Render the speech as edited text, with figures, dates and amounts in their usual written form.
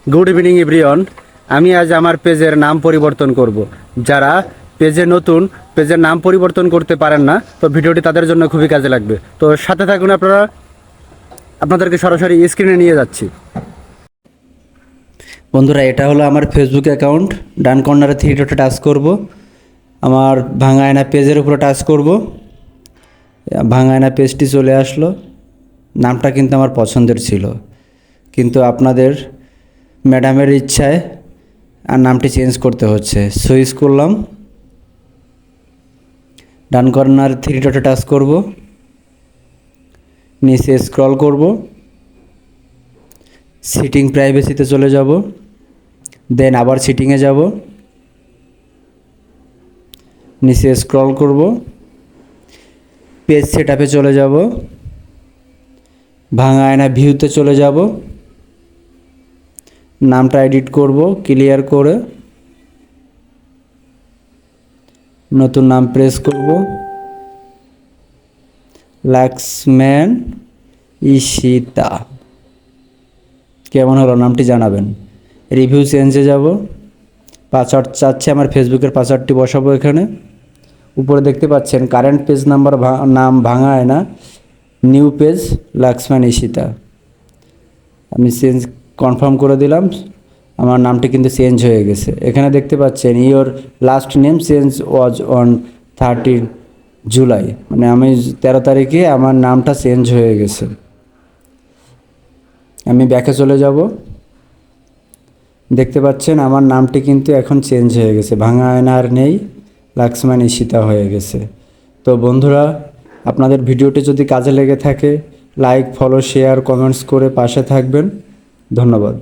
Good evening everyone. আমি আজ আমার পেজের নাম পরিবর্তন করব। যারা পেজে নতুন, পেজের নাম পরিবর্তন করতে পারেন না, তো ভিডিওটি তাদের জন্য খুবই কাজে লাগবে। তো সাথে থাকুন আপনারা, আপনাদেরকে সরাসরি স্ক্রিনে নিয়ে যাচ্ছি। বন্ধুরা, এটা হলো আমার ফেসবুক অ্যাকাউন্ট। ডান কর্নারে থ্রি ডটে টাচ করব, আমার ভাঙা আয়না পেজের উপরে টাচ করব। ভাঙা আয়না পেজটি চলে আসলো। নামটা কিন্তু আমার পছন্দের ছিল, কিন্তু আপনাদের ম্যাডামের ইচ্ছায় আর নামটি চেঞ্জ করতে হচ্ছে। সুইচ করলাম, ডান কর্নার থ্রি ডটে টাচ করব, নিচে স্ক্রল করব, সিটিং প্রাইভেসিতে চলে যাব, দেন আবার সিটিংয়ে যাব, নিচে স্ক্রল করব, পেজ সেটআপে চলে যাব, ভাঙা আয়না ভিউতে চলে যাব, নামটা এডিট করব ক্লিয়ার করে, নতুন নাম প্রেস করব, লাক্সম্যান ঈশিতা। কেমন হলো নামটি জানাবেন। রিভিউ চেঞ্জে যাব, পাসওয়ার্ড চাচ্ছে, আমার ফেসবুকের পাসওয়ার্ডটি বসাবো এখানে। উপরে দেখতে পাচ্ছেন কারেন্ট পেজ নাম্বার, নাম ভাঙা আয়না, নিউ পেজ লাক্সম্যান ঈশিতা। আমি চেঞ্জ কনফার্ম করে দিলাম। আমার নামটি কিন্তু চেঞ্জ হয়ে গেছে। এখানে দেখতে পাচ্ছেন your last name change was on 30 July, মানে আমি 13 তারিখে আমার নামটা চেঞ্জ হয়ে গেছে। আমি ব্যাকে চলে যাব, দেখতে পাচ্ছেন আমার নামটি কিন্তু এখন চেঞ্জ হয়ে গেছে, ভাঙা আয়না আর নেই, লাক্সম্যান ঈশিতা হয়ে গেছে। তো বন্ধুরা, আপনাদের ভিডিওটি যদি কাজে লেগে থাকে, লাইক, ফলো, শেয়ার, কমেন্টস করে পাশে থাকবেন। ধন্যবাদ।